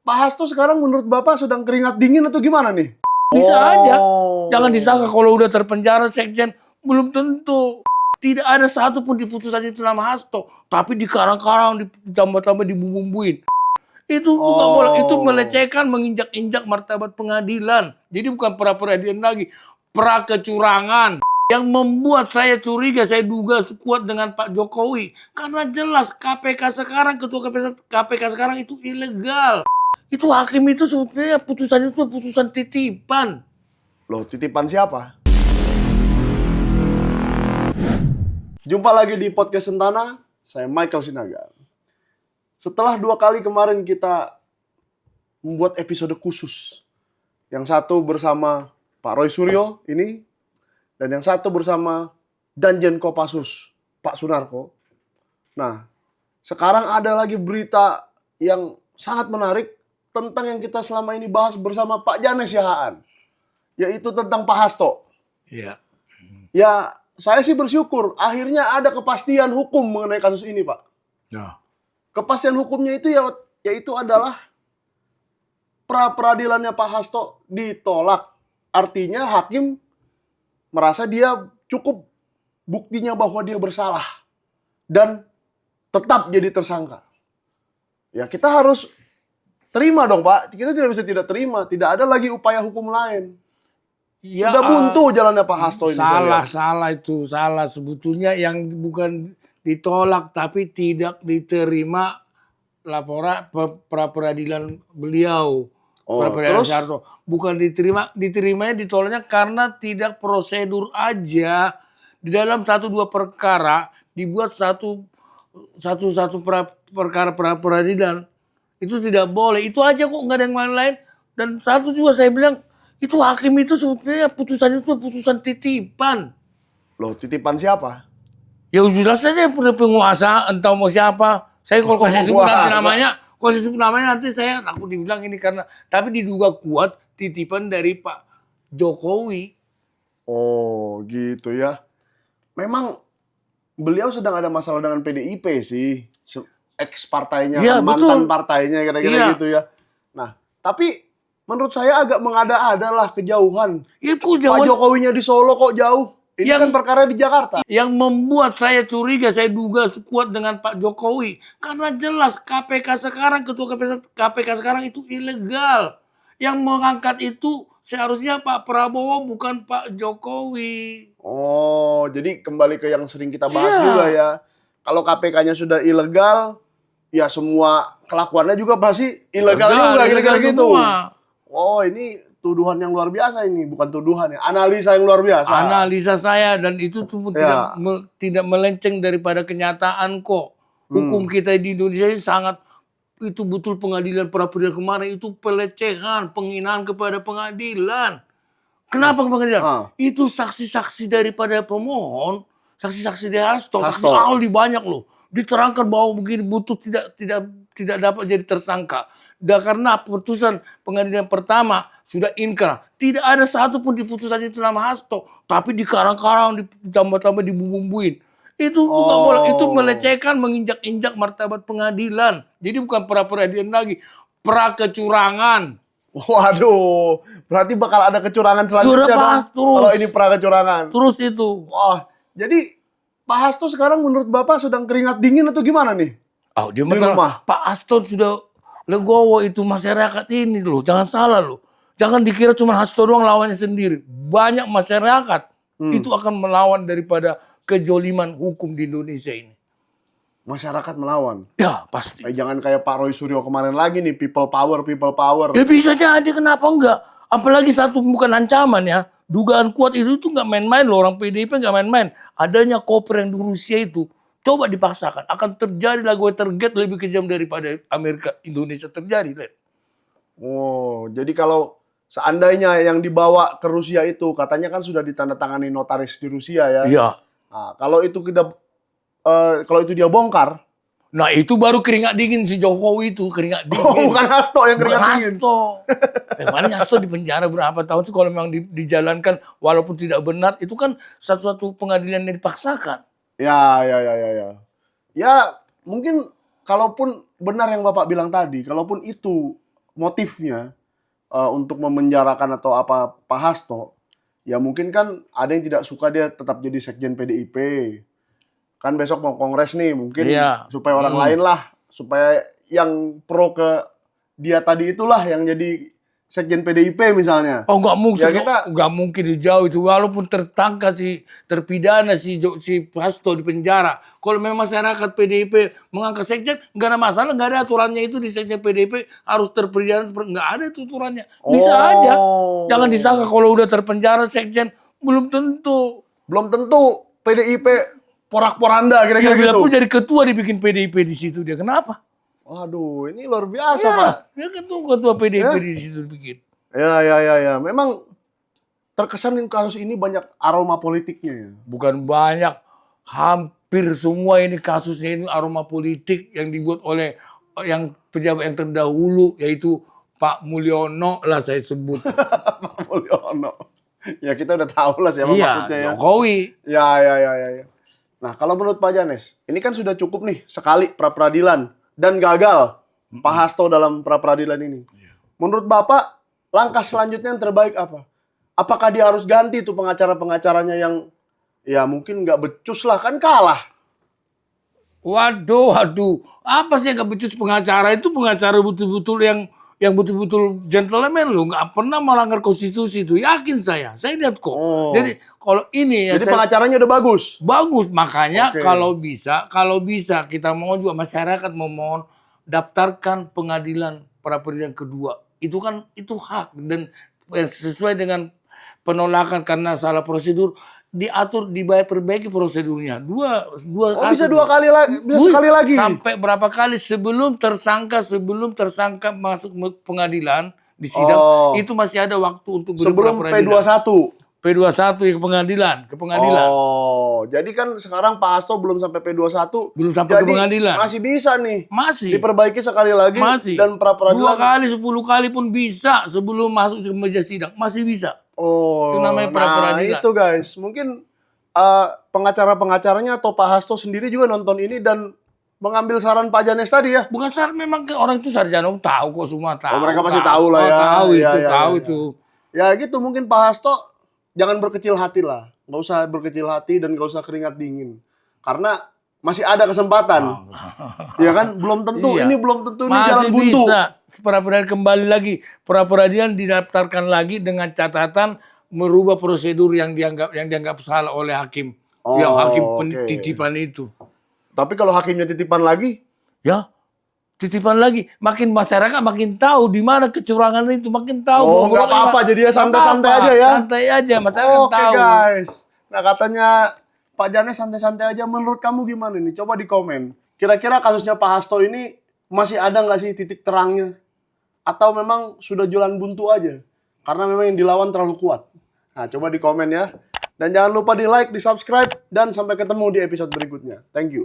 Pak Hasto sekarang menurut Bapak sedang keringat dingin atau gimana nih? Bisa aja. Jangan disangka kalau udah terpenjara sekjen. Belum tentu. Tidak ada satupun di putusan itu nama Hasto. Tapi dikarang-karang, ditambah-tambah, dibumbuin. Itu tuh nggak boleh. Itu melecehkan, menginjak-injak martabat pengadilan. Jadi bukan pra-peradilan lagi. Pra-kecurangan. Yang membuat saya curiga, saya duga kuat dengan Pak Jokowi. Karena jelas KPK sekarang, ketua KPK sekarang itu ilegal. Itu hakim itu sebetulnya putusan itu putusan titipan. Loh, titipan siapa? Jumpa lagi di Podcast Sentana, saya Michael Sinaga. Setelah 2 kali kemarin kita membuat episode khusus. Yang satu bersama Pak Roy Suryo ini, dan yang satu bersama Danjen Kopassus, Pak Sunarko. Nah, sekarang ada lagi berita yang sangat menarik tentang yang kita selama ini bahas bersama Pak Janez Yahaan, yaitu tentang Pak Hasto. Iya. Ya, saya sih bersyukur akhirnya ada kepastian hukum mengenai kasus ini, Pak. Ya. Kepastian hukumnya itu yaitu adalah pra-peradilannya Pak Hasto ditolak. Artinya hakim merasa dia cukup buktinya bahwa dia bersalah dan tetap jadi tersangka. Ya, kita harus terima dong, Pak. Kita tidak bisa tidak terima. Tidak ada lagi upaya hukum lain. Ya, Sudah buntu jalannya Pak Hasto ini. Salah. Sebetulnya yang bukan ditolak tapi tidak diterima laporan pra-peradilan beliau. Pra-peradilan Soeharto. Bukan diterimanya ditolaknya karena tidak prosedur aja. Di dalam 1-2 perkara dibuat satu perkara pra-peradilan. Itu tidak boleh. Itu aja kok, nggak ada yang lain. Dan satu juga saya bilang, itu hakim itu sebetulnya putusan itu putusan titipan. Loh, titipan siapa? Ya jelas saja punya penguasa, entah mau siapa. Saya kalau sebut namanya nanti saya takut dibilang ini karena, tapi diduga kuat titipan dari Pak Jokowi. Oh, gitu ya. Memang beliau sedang ada masalah dengan PDIP sih. Ex partainya, Ya, mantan betul. partainya kira-kira Iya. gitu ya. Nah, tapi menurut saya agak mengada-ada lah kejauhan. Itu Pak Jokowinya di Solo kok jauh. Ini kan perkara di Jakarta. Yang membuat saya curiga, saya duga kuat dengan Pak Jokowi. Karena jelas KPK sekarang, ketua KPK sekarang itu ilegal. Yang mengangkat itu seharusnya Pak Prabowo bukan Pak Jokowi. Oh, jadi kembali ke yang sering kita bahas juga ya. Kalau KPK-nya sudah ilegal, ya semua kelakuannya juga pasti ilegal juga kira-kira gitu. Oh, ini tuduhan yang luar biasa ini, bukan tuduhan ya, analisa yang luar biasa. Analisa saya, dan itu tuh tidak melenceng daripada kenyataan kok. Hukum kita di Indonesia ini sangat, itu betul pengadilan pra-peradilan kemarin itu pelecehan, penghinaan kepada pengadilan. Kenapa pengadilan? Itu saksi-saksi daripada pemohon, saksi-saksi dari Hasto, saksi ahli banyak loh. Diterangkan bahwa begini butuh tidak dapat jadi tersangka. Dan karena putusan pengadilan pertama sudah inkrah, tidak ada satupun di putusan itu nama Hasto, tapi dikarang-karang, ditambah-tambah, dibumbuin. Itu tuh nggak boleh. Itu melecehkan, menginjak-injak martabat pengadilan. Jadi bukan pra-peradilan lagi, pra-kecurangan. Waduh, berarti bakal ada kecurangan selanjutnya dong. Kalau ini pra-kecurangan. Terus itu. Wah, jadi Pak Hasto sekarang menurut Bapak sedang keringat dingin atau gimana nih? Oh, dia di rumah. Pak Hasto sudah legowo itu masyarakat ini loh. Jangan salah loh. Jangan dikira cuma Hasto doang lawannya sendiri. Banyak masyarakat itu akan melawan daripada kejoliman hukum di Indonesia ini. Masyarakat melawan? Ya, pasti. Jangan kayak Pak Roy Suryo kemarin lagi nih, people power. Ya bisa jadi, kenapa enggak? Apalagi satu bukan ancaman ya. Dugaan kuat itu nggak main-main loh, orang PDIP nggak main-main. Adanya koper yang di Rusia itu, coba dipaksakan. Akan terjadi lagi Watergate lebih kejam daripada Amerika, Indonesia terjadi. Oh, jadi kalau seandainya yang dibawa ke Rusia itu, katanya kan sudah ditandatangani notaris di Rusia ya? Iya. Nah, kalau itu dia bongkar, nah itu baru keringat dingin si Jokowi itu, keringat dingin. Oh, bukan Hasto yang keringat dingin. Memang Hasto di penjara berapa tahun sih kalau memang dijalankan walaupun tidak benar, itu kan satu-satu pengadilan yang dipaksakan. Ya. Ya, mungkin kalaupun benar yang Bapak bilang tadi, kalaupun itu motifnya untuk memenjarakan atau apa Pak Hasto, ya mungkin kan ada yang tidak suka dia tetap jadi sekjen PDIP. Kan besok mau kongres nih, mungkin Iya. supaya orang lain lah, supaya yang pro ke dia tadi itulah yang jadi sekjen PDIP misalnya. Oh nggak mungkin, Ya kita- nggak mungkin jauh itu. Walaupun tertangkap terpidana si Hasto di penjara. Kalau memang masyarakat PDIP mengangkat sekjen, nggak ada masalah, nggak ada aturannya itu di sekjen PDIP harus terpidana, nggak ada itu aturannya. Bisa aja. Jangan disangka kalau udah terpenjara sekjen, belum tentu. Belum tentu PDIP porak-poranda kira-kira Dia gitu. pun jadi ketua dibikin PDIP di situ dia. Kenapa? Waduh, ini luar biasa, Ya, Pak. dia ketua PDIP di situ dibikin. Ya. Memang terkesan kasus ini banyak aroma politiknya ya. Bukan banyak, hampir semua ini kasusnya ini aroma politik yang dibuat oleh yang pejabat yang terdahulu, yaitu Pak Mulyono lah saya sebut. Pak Mulyono. Ya kita udah tahu lah siapa maksudnya ya. Jokowi. Ya. Nah, kalau menurut Pak Janes, ini kan sudah cukup nih sekali pra-peradilan dan gagal Pak Hasto dalam pra-peradilan ini. Menurut Bapak, langkah selanjutnya yang terbaik apa? Apakah dia harus ganti tuh pengacara-pengacaranya yang ya mungkin nggak becus lah, kan kalah. Waduh. Apa sih yang gak becus pengacara itu? Pengacara betul-betul yang betul-betul gentleman loh, nggak pernah melanggar konstitusi itu, yakin saya lihat kok. Jadi kalau ini ya Jadi pengacaranya udah bagus. bagus, makanya Oke. kalau bisa kita mau juga masyarakat memohon daftarkan pengadilan pra peradilan kedua. Itu kan itu hak dan sesuai dengan penolakan karena salah prosedur diatur diperbaiki prosedurnya. Dua Oh, kasus. bisa dua kali lagi, bisa sekali lagi. Sampai berapa kali sebelum tersangka masuk pengadilan di sidang itu masih ada waktu untuk Sebelum pra-peradilan. P21. P21 ke pengadilan. Oh, jadi kan sekarang Pak Hasto belum sampai P21. Belum sampai ke Jadi pengadilan. masih bisa nih. Masih. Diperbaiki sekali lagi Masih. dan pra-peradilan. 2 kali, 10 kali pun bisa sebelum masuk ke meja sidang. Masih bisa. Oh, Itu namanya pra-peradilan. Nah, itu guys. Mungkin pengacara-pengacaranya atau Pak Hasto sendiri juga nonton ini dan mengambil saran Pak Janes tadi ya. Bukan memang orang itu sarjana tahu kok semua tahu. mereka pasti tahu lah ya. Tahu Iya, itu, iya, tahu iya. itu. Ya gitu, mungkin Pak Hasto jangan berkecil hati lah. Nggak usah berkecil hati dan nggak usah keringat dingin. Karena masih ada kesempatan. Ya kan? Belum tentu. Iya. Ini belum tentu ini jalan Masih buntu. bisa. Pra-peradilan kembali lagi. Pra-peradilan didaftarkan lagi dengan catatan merubah prosedur yang dianggap salah oleh hakim. Yang hakim titipan itu. Tapi kalau hakimnya titipan lagi, Ya, titipan lagi. Makin masyarakat makin tahu di mana kecurangan itu, makin tahu. Oh, nggak apa-apa, jadi ya santai-santai aja ya. Santai aja, masyarakat oke tahu. guys. Nah katanya Pak Janes santai-santai aja. Menurut kamu gimana nih? Coba di komen. Kira-kira kasusnya Pak Hasto ini masih ada nggak sih titik terangnya? Atau memang sudah jalan buntu aja? Karena memang yang dilawan terlalu kuat. Nah coba di komen ya. Dan jangan lupa di like, di subscribe, dan sampai ketemu di episode berikutnya. Thank you.